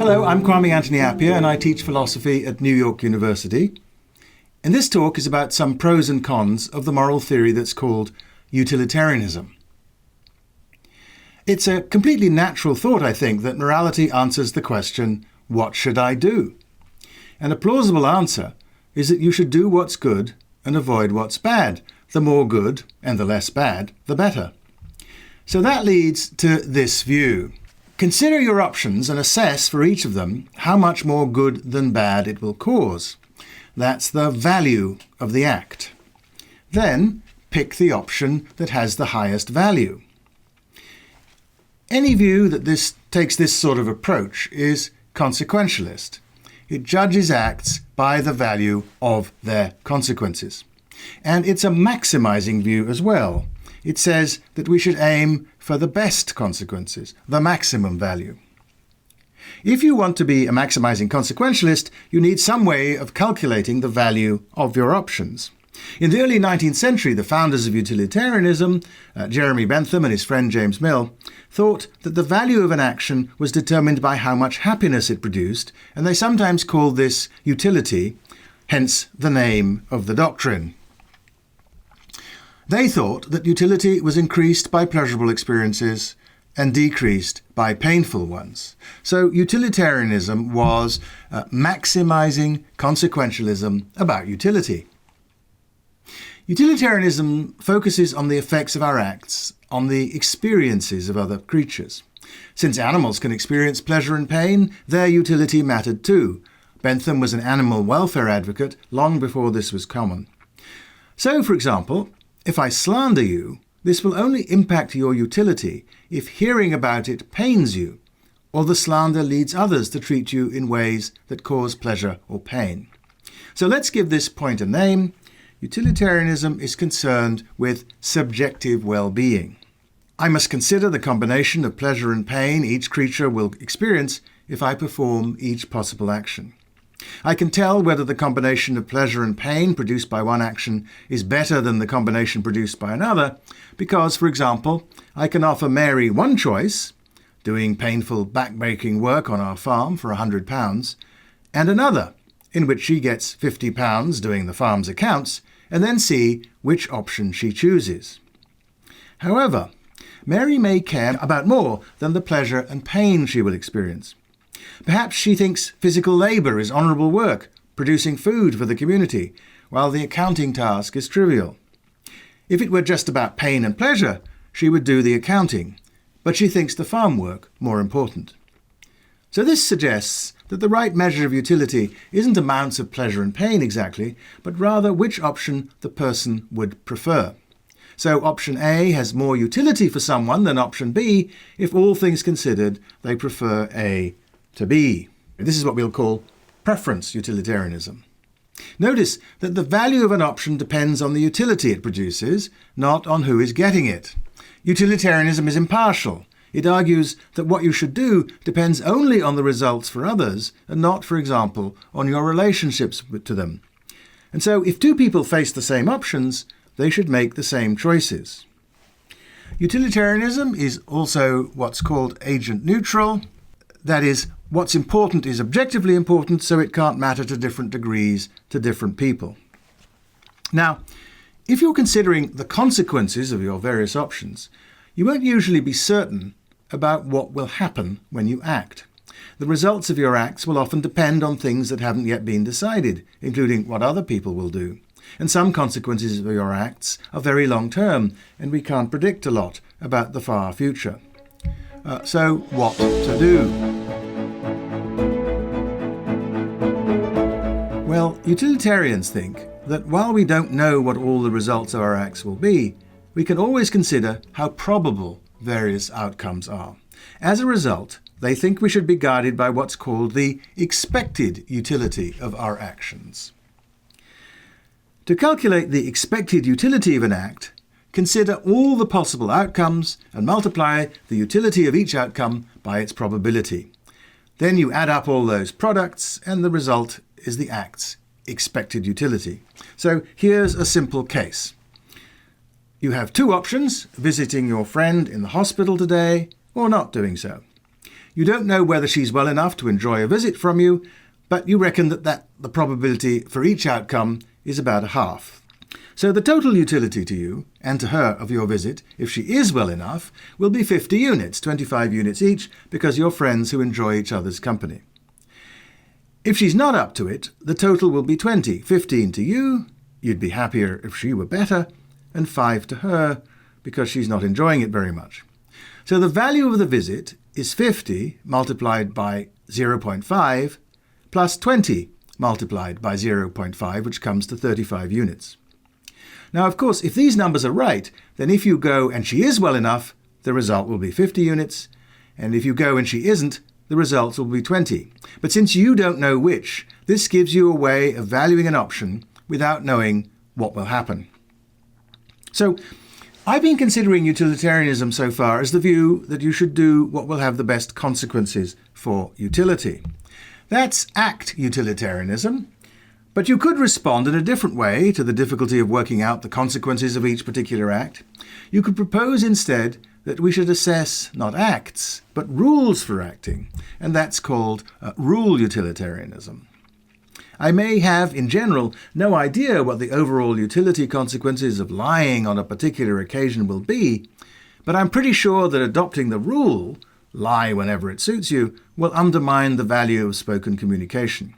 Hello, I'm Kwame Anthony Appiah and I teach philosophy at New York University. And this talk is about some pros and cons of the moral theory that's called utilitarianism. It's a completely natural thought, I think, that morality answers the question, what should I do? And a plausible answer is that you should do what's good and avoid what's bad. The more good and the less bad, the better. So that leads to this view. Consider your options and assess for each of them how much more good than bad it will cause. That's the value of the act. Then pick the option that has the highest value. Any view that takes this sort of approach is consequentialist. It judges acts by the value of their consequences. And it's a maximizing view as well. It says that we should aim for the best consequences, the maximum value. If you want to be a maximizing consequentialist, you need some way of calculating the value of your options. In the early 19th century, the founders of utilitarianism, Jeremy Bentham and his friend James Mill, thought that the value of an action was determined by how much happiness it produced, and they sometimes called this utility, hence the name of the doctrine. They thought that utility was increased by pleasurable experiences and decreased by painful ones. So utilitarianism was maximizing consequentialism about utility. Utilitarianism focuses on the effects of our acts on the experiences of other creatures. Since animals can experience pleasure and pain, their utility mattered too. Bentham was an animal welfare advocate long before this was common. So, for example, if I slander you, this will only impact your utility if hearing about it pains you, or the slander leads others to treat you in ways that cause pleasure or pain. So let's give this point a name. Utilitarianism is concerned with subjective well-being. I must consider the combination of pleasure and pain each creature will experience if I perform each possible action. I can tell whether the combination of pleasure and pain produced by one action is better than the combination produced by another because, for example, I can offer Mary one choice, doing painful back-breaking work on our farm for £100, and another, in which she gets £50 doing the farm's accounts, and then see which option she chooses. However, Mary may care about more than the pleasure and pain she will experience. Perhaps she thinks physical labour is honourable work, producing food for the community, while the accounting task is trivial. If it were just about pain and pleasure, she would do the accounting, but she thinks the farm work more important. So this suggests that the right measure of utility isn't amounts of pleasure and pain exactly, but rather which option the person would prefer. So option A has more utility for someone than option B if all things considered they prefer A to B. This is what we'll call preference utilitarianism. Notice that the value of an option depends on the utility it produces, not on who is getting it. Utilitarianism is impartial. It argues that what you should do depends only on the results for others and not, for example, on your relationships to them. And so if two people face the same options, they should make the same choices. Utilitarianism is also what's called agent neutral. That is, what's important is objectively important, so it can't matter to different degrees to different people. Now, if you're considering the consequences of your various options, you won't usually be certain about what will happen when you act. The results of your acts will often depend on things that haven't yet been decided, including what other people will do. And some consequences of your acts are very long-term, and we can't predict a lot about the far future. So what to do? Well, utilitarians think that while we don't know what all the results of our acts will be, we can always consider how probable various outcomes are. As a result, they think we should be guided by what's called the expected utility of our actions. To calculate the expected utility of an act, consider all the possible outcomes and multiply the utility of each outcome by its probability. Then you add up all those products, and the result is the act's expected utility. So here's a simple case. You have two options, visiting your friend in the hospital today or not doing so. You don't know whether she's well enough to enjoy a visit from you, but you reckon that the probability for each outcome is about a half. So the total utility to you and to her of your visit, if she is well enough, will be 50 units, 25 units each, because you're friends who enjoy each other's company. If she's not up to it, the total will be 20, 15 to you, you'd be happier if she were better, and 5 to her, because she's not enjoying it very much. So the value of the visit is 50 multiplied by 0.5 plus 20 multiplied by 0.5, which comes to 35 units. Now, of course, if these numbers are right, then if you go and she is well enough, the result will be 50 units, and if you go and she isn't, the results will be 20. But since you don't know which, this gives you a way of valuing an option without knowing what will happen. So, I've been considering utilitarianism so far as the view that you should do what will have the best consequences for utility. That's act utilitarianism, but you could respond in a different way to the difficulty of working out the consequences of each particular act. You could propose instead that we should assess not acts, but rules for acting, and that's called rule utilitarianism. I may have, in general, no idea what the overall utility consequences of lying on a particular occasion will be, but I'm pretty sure that adopting the rule, lie whenever it suits you, will undermine the value of spoken communication.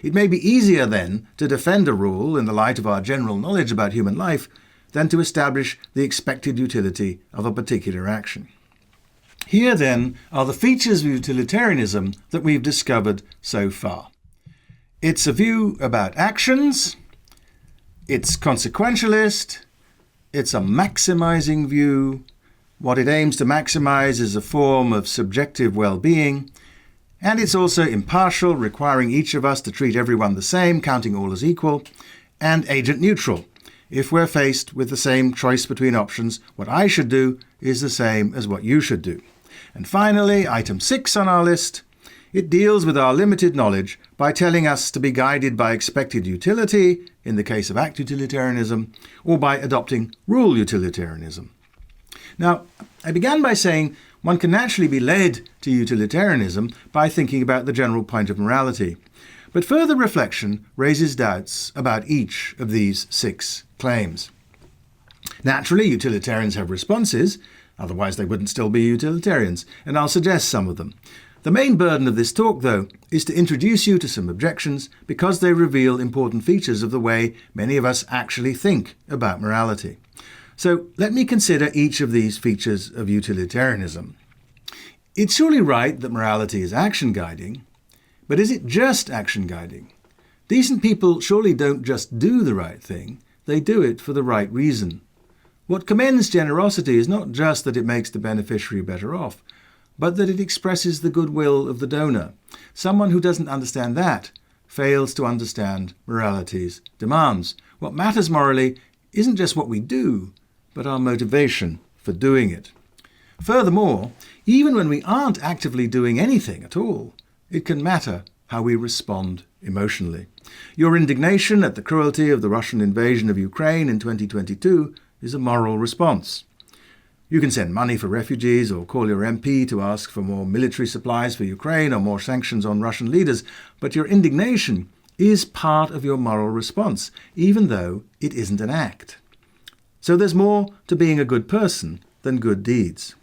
It may be easier, then, to defend a rule in the light of our general knowledge about human life than to establish the expected utility of a particular action. Here, then, are the features of utilitarianism that we've discovered so far. It's a view about actions, it's consequentialist, it's a maximizing view. What it aims to maximize is a form of subjective well-being, and it's also impartial, requiring each of us to treat everyone the same, counting all as equal, and agent neutral. If we're faced with the same choice between options, what I should do is the same as what you should do. And finally, item 6 on our list, it deals with our limited knowledge by telling us to be guided by expected utility, in the case of act utilitarianism, or by adopting rule utilitarianism. Now, I began by saying one can naturally be led to utilitarianism by thinking about the general point of morality. But further reflection raises doubts about each of these 6 claims. Naturally, utilitarians have responses, otherwise they wouldn't still be utilitarians, and I'll suggest some of them. The main burden of this talk, though, is to introduce you to some objections because they reveal important features of the way many of us actually think about morality. So let me consider each of these features of utilitarianism. It's surely right that morality is action guiding, but is it just action guiding? Decent people surely don't just do the right thing, they do it for the right reason. What commends generosity is not just that it makes the beneficiary better off, but that it expresses the goodwill of the donor. Someone who doesn't understand that fails to understand morality's demands. What matters morally isn't just what we do, but our motivation for doing it. Furthermore, even when we aren't actively doing anything at all, it can matter how we respond emotionally. Your indignation at the cruelty of the Russian invasion of Ukraine in 2022 is a moral response. You can send money for refugees or call your MP to ask for more military supplies for Ukraine or more sanctions on Russian leaders, but your indignation is part of your moral response, even though it isn't an act. So there's more to being a good person than good deeds.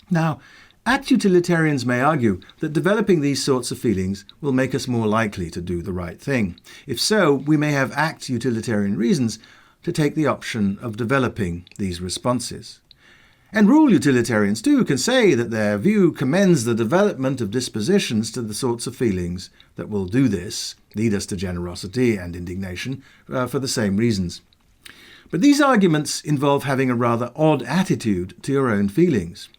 Now, act utilitarians may argue that developing these sorts of feelings will make us more likely to do the right thing. If so, we may have act utilitarian reasons to take the option of developing these responses. And rule utilitarians, too, can say that their view commends the development of dispositions to the sorts of feelings that will do this, lead us to generosity and indignation, for the same reasons. But these arguments involve having a rather odd attitude to your own feelings.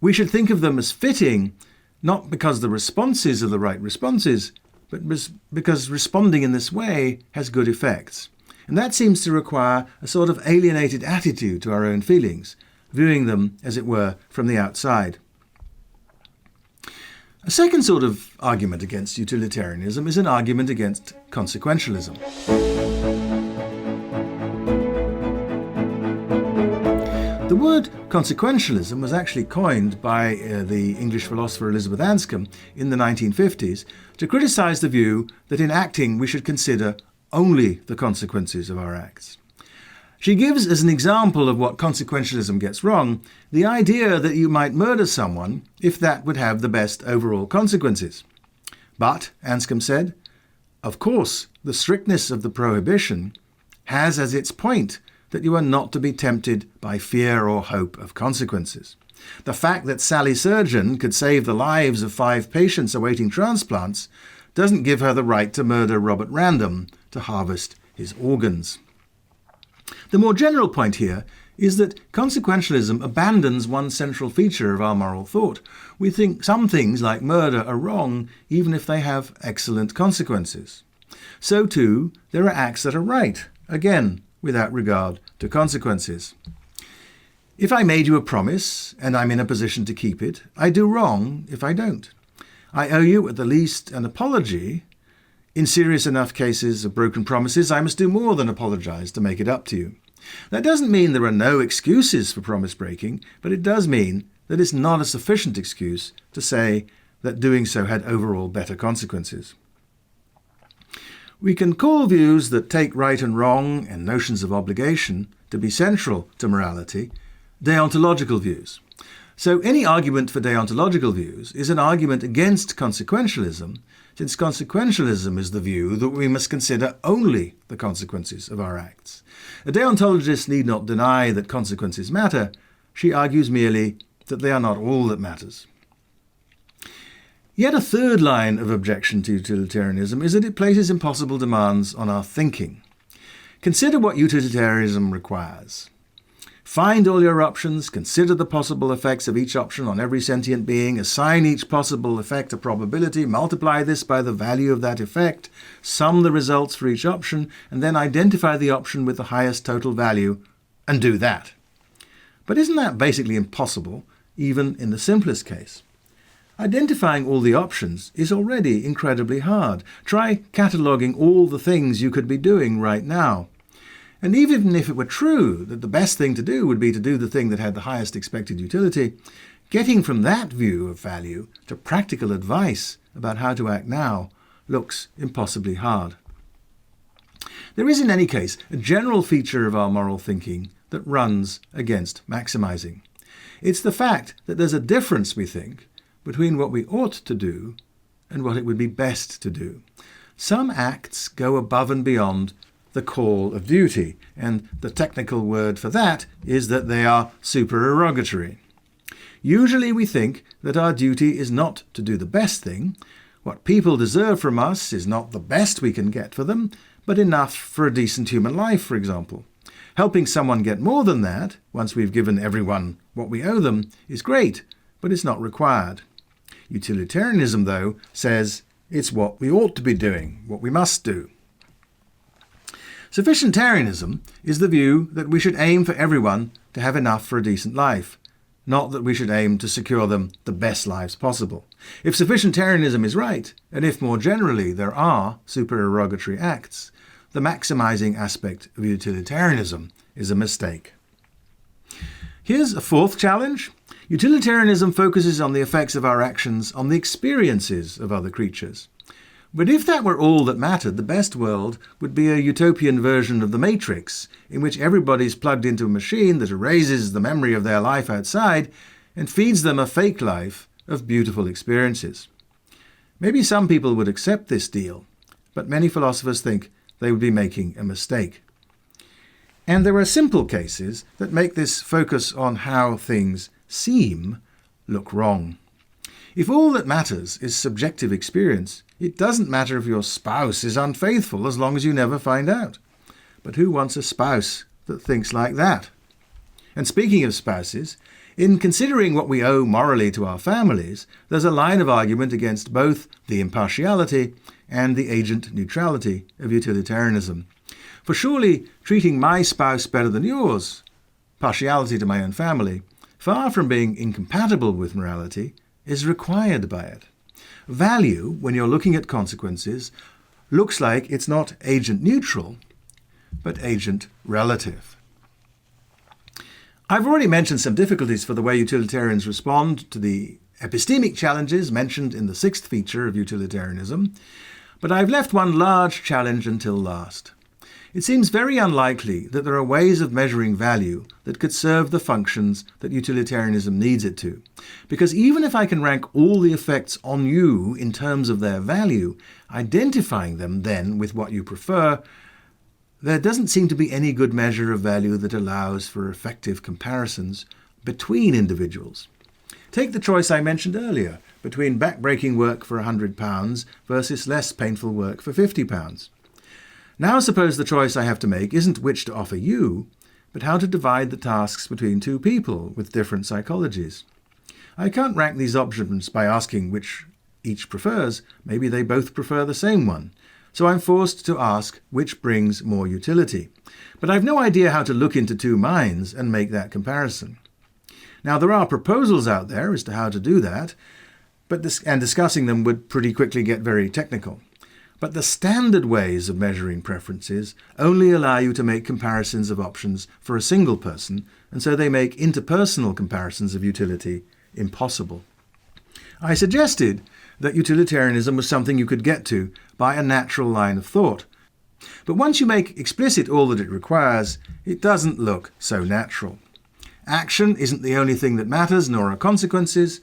We should think of them as fitting, not because the responses are the right responses, but because responding in this way has good effects. And that seems to require a sort of alienated attitude to our own feelings, viewing them, as it were, from the outside. A second sort of argument against utilitarianism is an argument against consequentialism. The The word consequentialism was actually coined by the English philosopher Elizabeth Anscombe in the 1950s to criticize the view that in acting we should consider only the consequences of our acts. She gives as an example of what consequentialism gets wrong the idea that you might murder someone if that would have the best overall consequences. But, Anscombe said, of course, the strictness of the prohibition has as its point that you are not to be tempted by fear or hope of consequences. The fact that Sally Surgeon could save the lives of 5 patients awaiting transplants doesn't give her the right to murder Robert Random to harvest his organs. The more general point here is that consequentialism abandons one central feature of our moral thought. We think some things like murder are wrong even if they have excellent consequences. So too, there are acts that are right, again, without regard to consequences. If I made you a promise and I'm in a position to keep it, I do wrong if I don't. I owe you at the least an apology. In serious enough cases of broken promises, I must do more than apologize to make it up to you. That doesn't mean there are no excuses for promise breaking, but it does mean that it's not a sufficient excuse to say that doing so had overall better consequences. We can call views that take right and wrong and notions of obligation to be central to morality deontological views. So any argument for deontological views is an argument against consequentialism, since consequentialism is the view that we must consider only the consequences of our acts. A deontologist need not deny that consequences matter. She argues merely that they are not all that matters. Yet a third line of objection to utilitarianism is that it places impossible demands on our thinking. Consider what utilitarianism requires. Find all your options, consider the possible effects of each option on every sentient being, assign each possible effect a probability, multiply this by the value of that effect, sum the results for each option, and then identify the option with the highest total value, and do that. But isn't that basically impossible, even in the simplest case? Identifying all the options is already incredibly hard. Try cataloguing all the things you could be doing right now. And even if it were true that the best thing to do would be to do the thing that had the highest expected utility, getting from that view of value to practical advice about how to act now looks impossibly hard. There is, in any case, a general feature of our moral thinking that runs against maximizing. It's the fact that there's a difference, we think, between what we ought to do and what it would be best to do. Some acts go above and beyond the call of duty, and the technical word for that is that they are supererogatory. Usually we think that our duty is not to do the best thing. What people deserve from us is not the best we can get for them, but enough for a decent human life, for example. Helping someone get more than that, once we've given everyone what we owe them, is great, but it's not required. Utilitarianism, though, says it's what we ought to be doing, what we must do. Sufficientarianism is the view that we should aim for everyone to have enough for a decent life, not that we should aim to secure them the best lives possible. If sufficientarianism is right, and if more generally there are supererogatory acts, the maximizing aspect of utilitarianism is a mistake. Here's a fourth challenge. Utilitarianism focuses on the effects of our actions on the experiences of other creatures. But if that were all that mattered, the best world would be a utopian version of the Matrix, in which everybody's plugged into a machine that erases the memory of their life outside and feeds them a fake life of beautiful experiences. Maybe some people would accept this deal, but many philosophers think they would be making a mistake. And there are simple cases that make this focus on how things seem look wrong. If all that matters is subjective experience, it doesn't matter if your spouse is unfaithful as long as you never find out. But who wants a spouse that thinks like that? And speaking of spouses, in considering what we owe morally to our families, there's a line of argument against both the impartiality and the agent neutrality of utilitarianism. For surely treating my spouse better than yours, partiality to my own family, far from being incompatible with morality, is required by it. Value, when you're looking at consequences, looks like it's not agent neutral, but agent relative. I've already mentioned some difficulties for the way utilitarians respond to the epistemic challenges mentioned in the sixth feature of utilitarianism, but I've left one large challenge until last. It seems very unlikely that there are ways of measuring value that could serve the functions that utilitarianism needs it to, because even if I can rank all the effects on you in terms of their value, identifying them then with what you prefer, there doesn't seem to be any good measure of value that allows for effective comparisons between individuals. Take the choice I mentioned earlier between back-breaking work for £100 versus less painful work for £50. Now suppose the choice I have to make isn't which to offer you, but how to divide the tasks between two people with different psychologies. I can't rank these options by asking which each prefers. Maybe they both prefer the same one. So I'm forced to ask which brings more utility. But I've no idea how to look into two minds and make that comparison. Now there are proposals out there as to how to do that, and discussing them would pretty quickly get very technical. But the standard ways of measuring preferences only allow you to make comparisons of options for a single person, and so they make interpersonal comparisons of utility impossible. I suggested that utilitarianism was something you could get to by a natural line of thought. But once you make explicit all that it requires, it doesn't look so natural. Action isn't the only thing that matters, nor are consequences.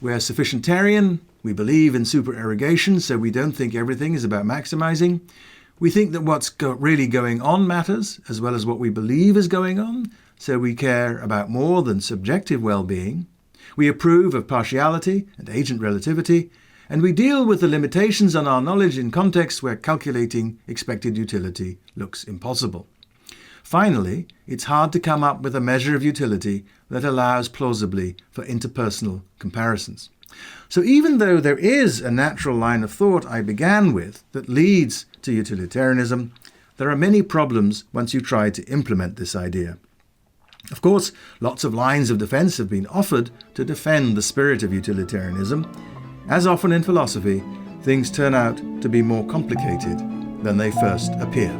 We're sufficientarian. We believe in supererogation, so we don't think everything is about maximizing. We think that what's really going on matters, as well as what we believe is going on, so we care about more than subjective well-being. We approve of partiality and agent relativity, and we deal with the limitations on our knowledge in contexts where calculating expected utility looks impossible. Finally, it's hard to come up with a measure of utility that allows plausibly for interpersonal comparisons. So even though there is a natural line of thought I began with that leads to utilitarianism, there are many problems once you try to implement this idea. Of course, lots of lines of defense have been offered to defend the spirit of utilitarianism. As often in philosophy, things turn out to be more complicated than they first appear.